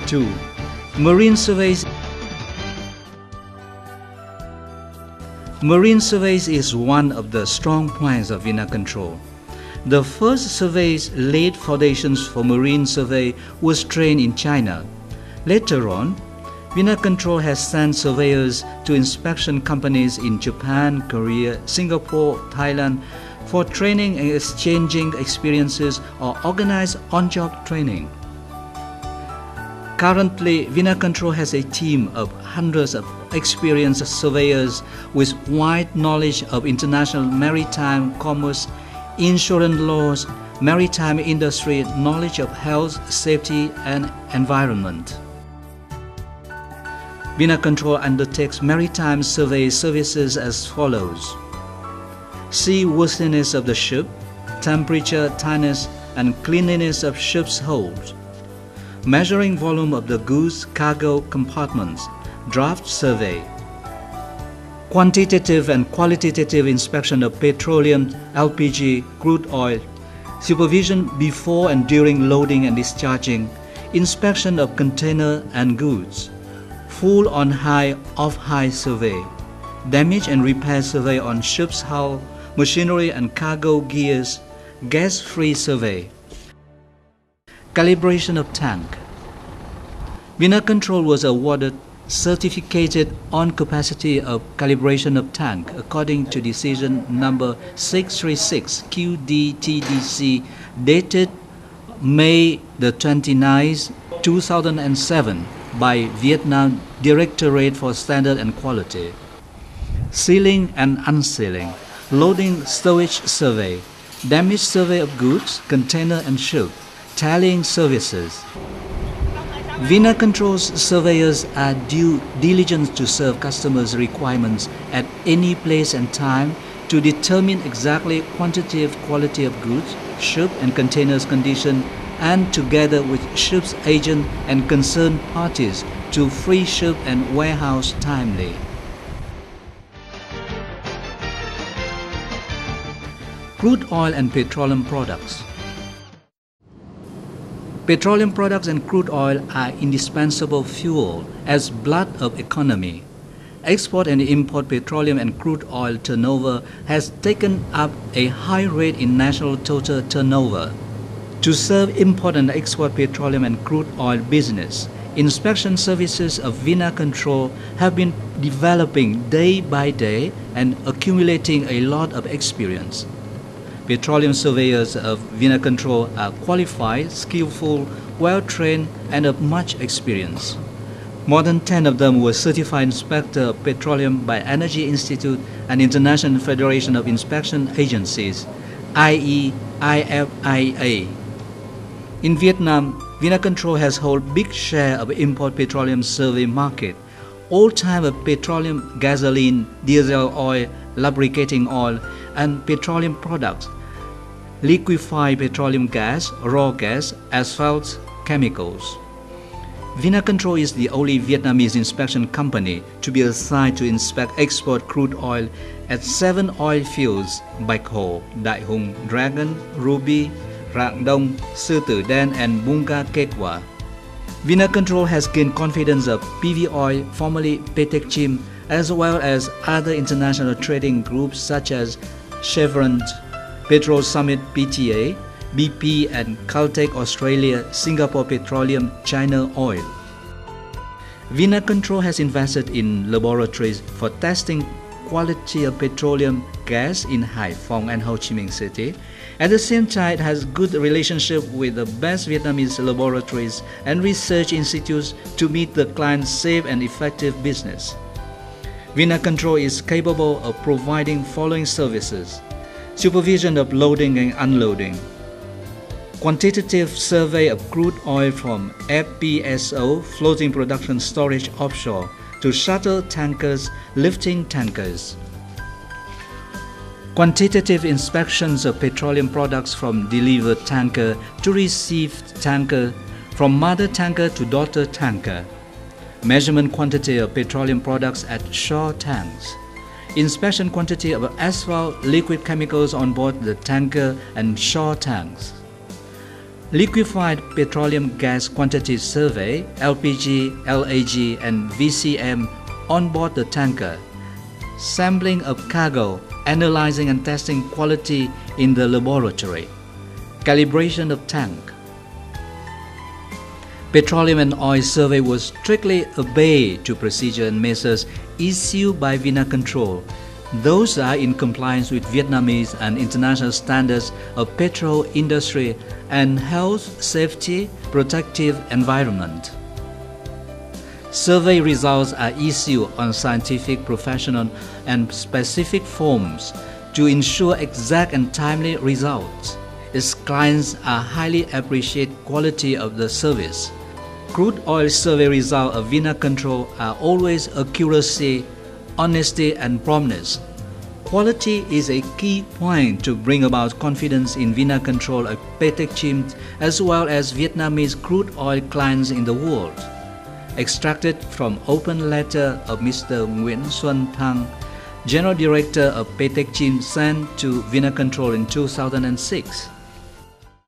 2. Marine surveys. Marine surveys is one of the strong points of Vinacontrol. The first surveys laid foundations for marine survey was trained in China. Later on, Vinacontrol has sent surveyors to inspection companies in Japan, Korea, Singapore, Thailand for training and exchanging experiences or organized on-job training. Currently, Vinacontrol has a team of hundreds of experienced surveyors with wide knowledge of international maritime commerce, insurance laws, maritime industry, knowledge of health, safety, and environment. Vinacontrol undertakes maritime survey services as follows: seaworthiness of the ship, temperature, tightness, and cleanliness of ship's hold, measuring volume of the goods cargo compartments, draft survey, quantitative and qualitative inspection of petroleum, LPG, crude oil, supervision before and during loading and discharging, inspection of container and goods, full on-hire, off-hire survey, damage and repair survey on ship's hull, machinery and cargo gears, gas-free survey, calibration of tank. Vinacontrol was awarded certificate on capacity of calibration of tank according to decision number 636 QDTDC dated May the 29th, 2007 by Vietnam Directorate for Standard and Quality. Sealing and unsealing, loading stowage survey, damage survey of goods, container and ship, tallying services. Vinacontrol's surveyors are due diligence to serve customers' requirements at any place and time to determine exactly quantitative quality of goods, ship and containers condition, and together with ship's agent and concerned parties to free ship and warehouse timely. Crude oil and petroleum products. Petroleum products and crude oil are indispensable fuel as blood of economy. Export and import petroleum and crude oil turnover has taken up a high rate in national total turnover. To serve import and export petroleum and crude oil business, inspection services of Vinacontrol have been developing day by day and accumulating a lot of experience. Petroleum surveyors of Vinacontrol are qualified, skillful, well-trained, and of much experience. More than 10 of them were certified inspector of petroleum by Energy Institute and International Federation of Inspection Agencies, i.e. IFIA. In Vietnam, Vinacontrol has held big share of import petroleum survey market. All type of petroleum, gasoline, diesel oil, lubricating oil, and petroleum products, liquefied petroleum gas, raw gas, asphalt, chemicals. Vinacontrol is the only Vietnamese inspection company to be assigned to inspect export crude oil at 7 oil fields: Bạch Hồ, Đại Hùng, Dragon, Ruby, Rạng Đông, Sư Tử Đen, and Bunga Ketwa. Vinacontrol has gained confidence of PV Oil, formerly Petechim, as well as other international trading groups such as Chevron, Petro Summit PTA, BP, and Caltech Australia, Singapore Petroleum, China Oil. Vinacontrol has invested in laboratories for testing quality of petroleum gas in Hải Phòng and Ho Chi Minh City. At the same time, it has good relationship with the best Vietnamese laboratories and research institutes to meet the client's safe and effective business. Vinacontrol is capable of providing following services: supervision of loading and unloading, quantitative survey of crude oil from FPSO, floating production storage offshore, to shuttle tankers, lifting tankers, quantitative inspections of petroleum products from delivered tanker to received tanker, from mother tanker to daughter tanker, measurement quantity of petroleum products at shore tanks, inspection quantity of asphalt, liquid chemicals on board the tanker and shore tanks, Liquefied Petroleum Gas Quantity Survey, LPG, LAG, and VCM on board the tanker, sampling of cargo, analyzing and testing quality in the laboratory, calibration of tank. Petroleum and Oil Survey was strictly obeyed to procedure and measures issued by Vinacontrol. Those are in compliance with Vietnamese and international standards of petrol industry and health, safety, protective environment. Survey results are issued on scientific, professional, and specific forms to ensure exact and timely results. Its clients are highly appreciate quality of the service. Crude oil survey results of Vinacontrol are always accuracy, honesty, and promptness. Quality is a key point to bring about confidence in Vinacontrol of Petechim as well as Vietnamese crude oil clients in the world. Extracted from open letter of Mr. Nguyễn Xuân Thăng, General Director of Petechim, sent to Vinacontrol in 2006.